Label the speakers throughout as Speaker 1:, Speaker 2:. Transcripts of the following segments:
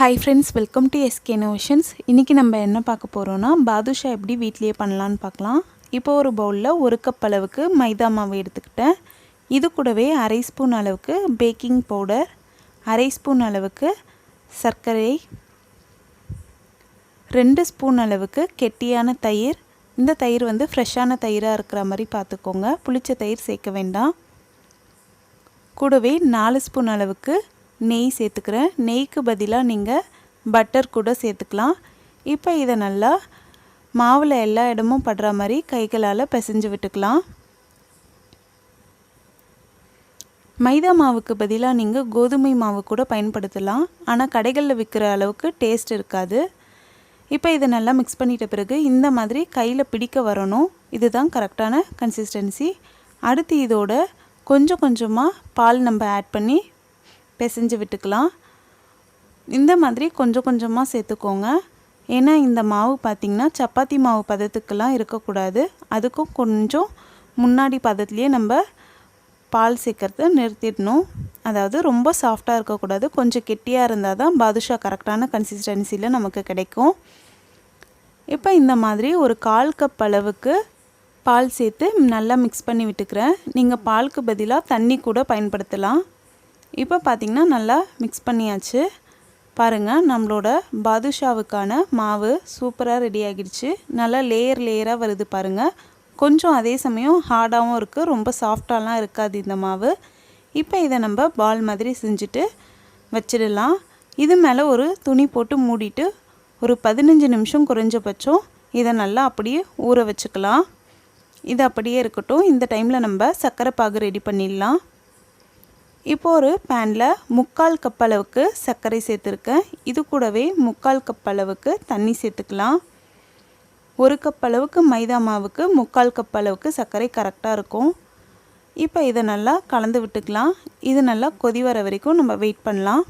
Speaker 1: Hi friends, welcome to SK Innovations. இன்னைக்கு நம்ம என்ன பார்க்க போறோம்னா பாதுஷா எப்படி வீட்லயே பண்ணலாம்னு பார்க்கலாம். இப்போ ஒரு பவுல்ல 1 கப் அளவுக்கு மைதா மாவு எடுத்துக்கிட்டேன். இது கூடவே 1/2 ஸ்பூன் அளவுக்கு பேக்கிங் பவுடர், 1/2 ஸ்பூன் அளவுக்கு சர்க்கரை, 2 ஸ்பூன் அளவுக்கு கெட்டியான தயிர். இந்த தயிர் வந்து ஃப்ரெஷ்ஷான தயிரா இருக்கிற மாதிரி பார்த்துக்கோங்க. புளிச்ச தயிர் சேர்க்க வேண்டாம். கூடவே 4 ஸ்பூன் அளவுக்கு நெய் சேர்த்துக்கிறேன். நெய்க்கு பதிலாக நீங்கள் பட்டர் கூட சேர்த்துக்கலாம். இப்போ இதை நல்லா மாவில் எல்லா இடமும் படுற மாதிரி கைகளால் பிசைஞ்சு விட்டுக்கலாம். மைதா மாவுக்கு பதிலாக நீங்கள் கோதுமை மாவு கூட பயன்படுத்தலாம். ஆனால் கடைகளில் விற்கிற அளவுக்கு டேஸ்ட் இருக்காது. இப்போ இதை நல்லா மிக்ஸ் பண்ணிட்ட பிறகு இந்த மாதிரி கையில் பிடிக்க வரணும். இதுதான் கரெக்டான கன்சிஸ்டன்சி. அடுத்து இதோட கொஞ்சம் கொஞ்சமாக பால் நம்ம ஆட் பண்ணி பிசைஞ்சு விட்டுக்கலாம். இந்த மாதிரி கொஞ்சம் கொஞ்சமாக சேர்த்துக்கோங்க. ஏன்னா இந்த மாவு பார்த்திங்கன்னா சப்பாத்தி மாவு பதத்துக்கெல்லாம் இருக்கக்கூடாது. அதுக்கும் கொஞ்சம் முன்னாடி பதத்துலேயே நம்ம பால் சேர்க்கறத நிறுத்திடணும். அதாவது ரொம்ப சாஃப்டாக இருக்கக்கூடாது, கொஞ்சம் கெட்டியாக இருந்தால் தான் பாதுஷா கரெக்டான கன்சிஸ்டன்சியில் நமக்கு கிடைக்கும். இப்போ இந்த மாதிரி ஒரு 1/4 கப் அளவுக்கு பால் சேர்த்து நல்லா மிக்ஸ் பண்ணி விட்டுக்கிறேன். நீங்கள் பாலுக்கு பதிலாக தண்ணி கூட பயன்படுத்தலாம். இப்போ பார்த்திங்கன்னா நல்லா மிக்ஸ் பண்ணியாச்சு. பாருங்கள், நம்மளோட பாதுஷாவுக்கான மாவு சூப்பராக ரெடி ஆகிடுச்சு. நல்லா லேயராக வருது பாருங்கள். கொஞ்சம் அதே சமயம் ஹார்டாகவும் இருக்குது, ரொம்ப சாஃப்டாலாம் இருக்காது இந்த மாவு. இப்போ இதை நம்ம பால் மாதிரி செஞ்சுட்டு வச்சிடலாம். இது மேலே ஒரு துணி போட்டு மூடிட்டு ஒரு 15 நிமிஷம் குறைஞ்சபட்சம் இதை நல்லா அப்படியே ஊற வச்சுக்கலாம். இது அப்படியே இருக்கட்டும். இந்த டைமில் நம்ம சர்க்கரை பாகு ரெடி பண்ணிடலாம். இப்போ ஒரு பேனில் 3/4 கப் அளவுக்கு சர்க்கரை சேர்த்துருக்கேன். இது கூடவே 3/4 கப் அளவுக்கு தண்ணி சேர்த்துக்கலாம். 1 கப் அளவுக்கு மைதா மாவுக்கு 3/4 கப் அளவுக்கு சர்க்கரை கரெக்டாக இருக்கும். இப்போ இதை நல்லா கலந்து விட்டுக்கலாம். இது நல்லா கொதி வர வரைக்கும் நம்ம வெயிட் பண்ணலாம்.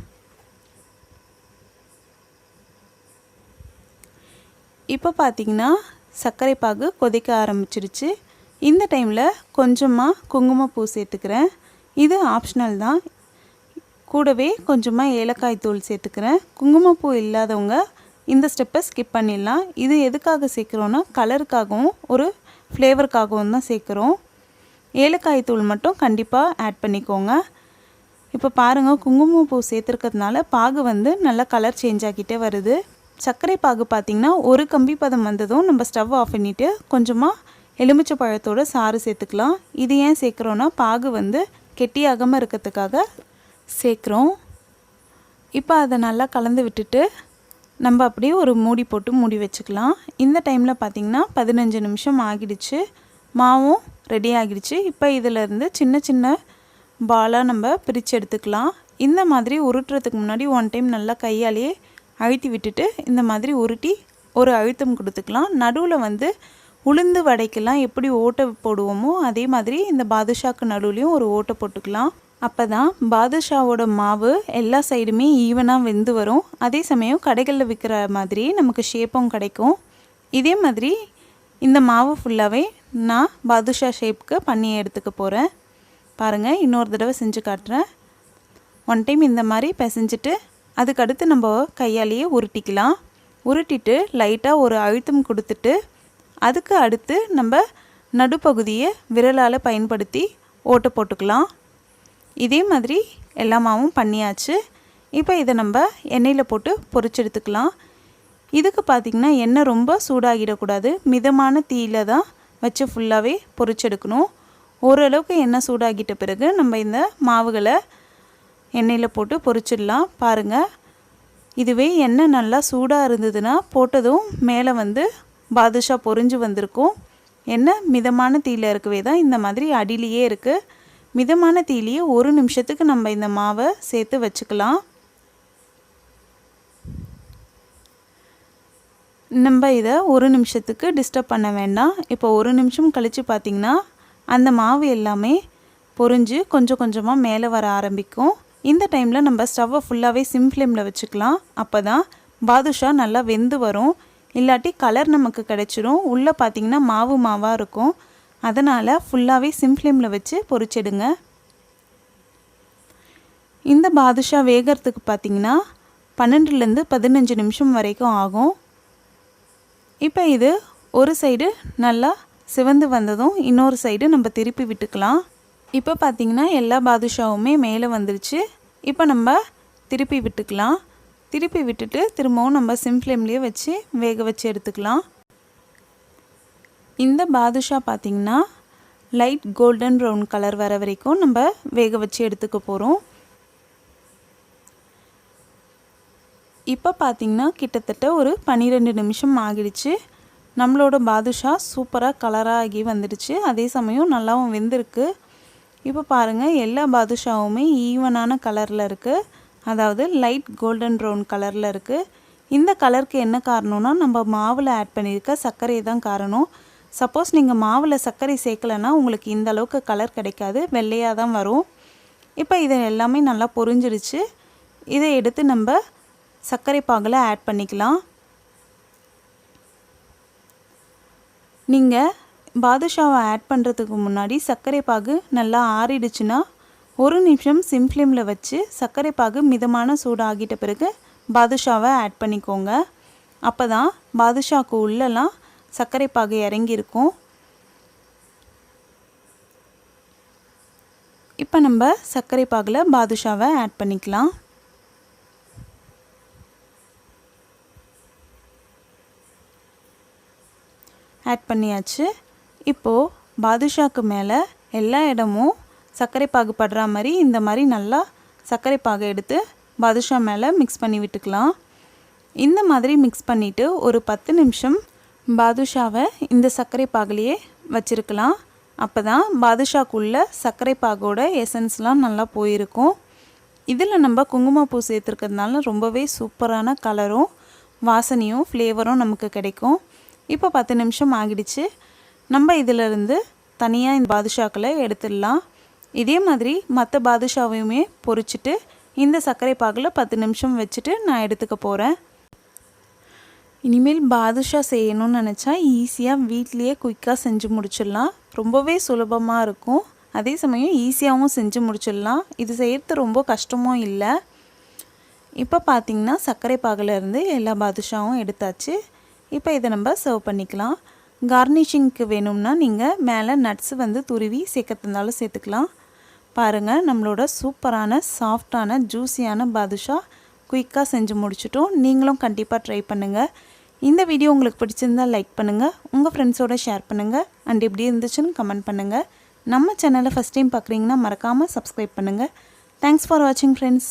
Speaker 1: இப்போ பார்த்திங்கன்னா சர்க்கரை பாகு கொதிக்க ஆரம்பிச்சிருச்சு. இந்த டைமில் கொஞ்சமாக குங்குமப்பூ சேர்த்துக்கிறேன். இது ஆப்ஷனல் தான். கூடவே கொஞ்சமாக ஏலக்காய் தூள் சேர்த்துக்கிறேன். குங்குமப்பூ இல்லாதவங்க இந்த ஸ்டெப்பை ஸ்கிப் பண்ணிடலாம். இது எதுக்காக சேர்க்குறோன்னா கலருக்காகவும் ஒரு ஃப்ளேவருக்காகவும் தான் சேர்க்குறோம். ஏலக்காய் தூள் மட்டும் கண்டிப்பாக ஆட் பண்ணிக்கோங்க. இப்போ பாருங்கள், குங்குமப்பூ சேர்த்துருக்கிறதுனால பாகு வந்து நல்லா கலர் சேஞ்ச் ஆகிட்டே வருது. சர்க்கரை பாகு பார்த்திங்கன்னா ஒரு கம்பி பதம் வந்ததும் நம்ம ஸ்டவ் ஆஃப் பண்ணிவிட்டு கொஞ்சமாக எலுமிச்சை பழத்தோட சாறு சேர்த்துக்கலாம். இது ஏன் சேர்க்குறோன்னா பாகு வந்து கெட்டியாகாமல் இருக்கிறதுக்காக சேர்க்குறோம். இப்போ அதை நல்லா கலந்து விட்டுட்டு நம்ம அப்படியே ஒரு மூடி போட்டு மூடி வச்சுக்கலாம். இந்த டைமில் பார்த்திங்கன்னா 15 நிமிஷம் ஆகிடுச்சு. மாவும் ரெடி ஆகிடுச்சு. இப்போ இதிலேருந்து சின்ன சின்ன பாலாக நம்ம பிரித்து எடுத்துக்கலாம். இந்த மாதிரி உருட்டுறதுக்கு முன்னாடி 1 டைம் நல்லா கையாலேயே அழுத்தி விட்டுட்டு இந்த மாதிரி உருட்டி ஒரு அழுத்தம் கொடுத்துக்கலாம். நடுவில் வந்து உளுந்து வடைக்கெல்லாம் எப்படி ஓட்டை போடுவோமோ அதே மாதிரி இந்த பாதுஷாக்கு நடுவுலையும் ஒரு ஓட்டை போட்டுக்கலாம். அப்போ தான் பாதுஷாவோட மாவு எல்லா சைடுமே ஈவனாக வெந்து வரும். அதே சமயம் கடைகளில் விற்கிற மாதிரி நமக்கு ஷேப்பும் கிடைக்கும். இதே மாதிரி இந்த மாவு ஃபுல்லாகவே நான் பாதுஷா ஷேப்புக்கு பண்ணி எடுத்துக்க போகிறேன். பாருங்கள், இன்னொரு தடவை செஞ்சு காட்டுறேன். 1 டைம் இந்த மாதிரி பிசைஞ்சிட்டு அதுக்கடுத்து நம்ம கையாலேயே உருட்டிக்கலாம். உருட்டிட்டு லைட்டாக ஒரு அழுத்தம் கொடுத்துட்டு அதுக்கு அடுத்து நம்ம நடுப்பகுதியை விரலால் பயன்படுத்தி ஓட்டை போட்டுக்கலாம். இதே மாதிரி எல்லா மாவும் பண்ணியாச்சு. இப்போ இதை நம்ம எண்ணெயில் போட்டு பொரிச்செடுத்துக்கலாம். இதுக்கு பார்த்திங்கன்னா எண்ணெய் ரொம்ப சூடாகிடக்கூடாது. மிதமான தீயில் தான் வச்சு ஃபுல்லாகவே பொரிச்செடுக்கணும். ஓரளவுக்கு எண்ணெய் சூடாகிட்ட பிறகு நம்ம இந்த மாவுகளை எண்ணெயில் போட்டு பொரிச்சிடலாம். பாருங்கள், இதுவே எண்ணெய் நல்லா சூடாக இருந்ததுன்னா போட்டதும் மேலே வந்து பாதுஷா பொரிஞ்சு வந்திருக்கும். எண்ணெய் மிதமான தீயில் இருக்கவே தான் இந்த மாதிரி அடியிலேயே இருக்குது. மிதமான தீயிலேயே 1 நிமிஷத்துக்கு நம்ம இந்த மாவை சேர்த்து வச்சுக்கலாம். நம்ம இதை 1 நிமிஷத்துக்கு டிஸ்டர்ப் பண்ண வேண்டாம். இப்போ 1 நிமிஷம் கழித்து பார்த்திங்கன்னா அந்த மாவு எல்லாமே பொரிஞ்சு கொஞ்சம் கொஞ்சமாக மேலே வர ஆரம்பிக்கும். இந்த டைமில் நம்ம ஸ்டவ்வை ஃபுல்லாகவே சிம் ஃப்ளேமில் வச்சுக்கலாம். அப்போ தான் பாதுஷா நல்லா வெந்து வரும். இல்லாட்டி கலர் நமக்கு கிடைச்சிடும். உள்ளே பார்த்திங்கன்னா மாவாக இருக்கும். அதனால் ஃபுல்லாகவே சிம் ஃப்ளேமில் வச்சு பொரிச்சிடுங்க. இந்த பாதுஷா வேகிறதுக்கு பார்த்திங்கன்னா 12லேருந்து 15 நிமிஷம் வரைக்கும் ஆகும். இப்போ இது ஒரு சைடு நல்லா சிவந்து வந்ததும் இன்னொரு சைடு நம்ம திருப்பி விட்டுக்கலாம். இப்போ பார்த்திங்கன்னா எல்லா பாதுஷாவுமே மேலே வந்துருச்சு. இப்போ நம்ம திருப்பி விட்டுக்கலாம். திருப்பி விட்டுட்டு திரும்பவும் நம்ம சிம் ஃப்ளேம்லேயே வச்சு வேக வச்சு எடுத்துக்கலாம். இந்த பாதுஷா பார்த்திங்கன்னா லைட் கோல்டன் ப்ரௌன் கலர் வர வரைக்கும் நம்ம வேக வச்சு எடுத்துக்க போகிறோம். இப்போ பார்த்திங்கன்னா கிட்டத்தட்ட ஒரு 12 நிமிஷம் ஆகிடுச்சு. நம்மளோட பாதுஷா சூப்பராக கலராகி வந்துடுச்சு. அதே சமயம் நல்லாவும் வெந்திருக்கு. இப்போ பாருங்கள் எல்லா பாதுஷாவுமே ஈவனான கலரில் இருக்குது. அதாவது லைட் கோல்டன் ப்ரௌன் கலரில் இருக்குது. இந்த கலருக்கு என்ன காரணம்னா நம்ம மாவில் ஆட் பண்ணியிருக்க சர்க்கரை தான் காரணம். சப்போஸ் நீங்கள் மாவில் சர்க்கரை சேர்க்கலைன்னா உங்களுக்கு இந்த அளவுக்கு கலர் கிடைக்காது, வெள்ளையாக தான் வரும். இப்போ இது எல்லாமே நல்லா பொரிஞ்சிடுச்சு. இதை எடுத்து நம்ம சர்க்கரை பாகில் ஆட் பண்ணிக்கலாம். நீங்கள் பாதுஷாவை ஆட் பண்ணுறதுக்கு முன்னாடி சர்க்கரை பாகு நல்லா ஆறிடுச்சுன்னா 1 நிமிஷம் சிம் ஃப்ளேமில் வச்சு சர்க்கரை பாகு மிதமான சூடு ஆகிட்ட பிறகு பாதுஷாவை ஆட் பண்ணிக்கோங்க. அப்போ தான் பாதுஷாவுக்கு உள்ளெல்லாம் சர்க்கரை பாகு இறங்கியிருக்கும். இப்போ நம்ம சர்க்கரை பாகில் பாதுஷாவை ஆட் பண்ணிக்கலாம். ஆட் பண்ணியாச்சு. இப்போது பாதுஷாக்கு மேலே எல்லா இடமும் சர்க்கரை பாகு படுற மாதிரி இந்த மாதிரி நல்லா சர்க்கரை பாகை எடுத்து பாதுஷா மேலே மிக்ஸ் பண்ணி விட்டுக்கலாம். இந்த மாதிரி மிக்ஸ் பண்ணிவிட்டு ஒரு 10 நிமிஷம் பாதுஷாவை இந்த சர்க்கரை பாகுலையே வச்சுருக்கலாம். அப்போ தான் பாதுஷாக்குள்ளே சர்க்கரை பாகோட எசன்ஸ்லாம் நல்லா போயிருக்கும். இதில் நம்ம குங்குமப்பூ சேர்த்துருக்கிறதுனால ரொம்பவே சூப்பரான கலரும் வாசனையும் ஃப்ளேவரும் நமக்கு கிடைக்கும். இப்போ 10 நிமிஷம் ஆகிடுச்சு. நம்ம இதிலிருந்து தனியாக இந்த பாதுஷாக்களை எடுத்துடலாம். இதே மாதிரி மற்ற பாதுஷாவையுமே பொரிச்சிட்டு இந்த சர்க்கரை பாகில் 10 நிமிஷம் வச்சுட்டு நான் எடுத்துக்க போகிறேன். இனிமேல் பாதுஷா செய்யணும்னு நினச்சா ஈஸியாக வீட்லேயே குயிக்காக செஞ்சு முடிச்சிடலாம். ரொம்பவே சுலபமாக இருக்கும். அதே சமயம் ஈஸியாகவும் செஞ்சு முடிச்சிடலாம். இது செய்கிறது ரொம்ப கஷ்டமும் இல்லை. இப்போ பார்த்திங்கன்னா சர்க்கரை பாகிலேருந்து எல்லா பாதுஷாவும் எடுத்தாச்சு. இப்போ இதை நம்ம சர்வ் பண்ணிக்கலாம். கார்னிஷிங்க்கு வேணும்னா நீங்கள் மேலே நட்ஸ் துருவி சேர்க்கறதுனாலும் சேர்த்துக்கலாம். பாருங்கள் நம்மளோட சூப்பரான சாஃப்டான ஜூஸியான பாதுஷா குயிக்காக செஞ்சு முடிச்சிட்டோம். நீங்களும் கண்டிப்பாக ட்ரை பண்ணுங்கள். இந்த வீடியோ உங்களுக்கு பிடிச்சிருந்தால் லைக் பண்ணுங்கள், உங்கள் ஃப்ரெண்ட்ஸோடு ஷேர் பண்ணுங்கள், அண்ட் எப்படி இருந்துச்சுன்னு கமெண்ட் பண்ணுங்கள். நம்ம சேனலை ஃபஸ்ட் டைம் பார்க்குறீங்கன்னா மறக்காமல் சப்ஸ்கிரைப் பண்ணுங்கள். தேங்க்ஸ் ஃபார் வாட்சிங் ஃப்ரெண்ட்ஸ்.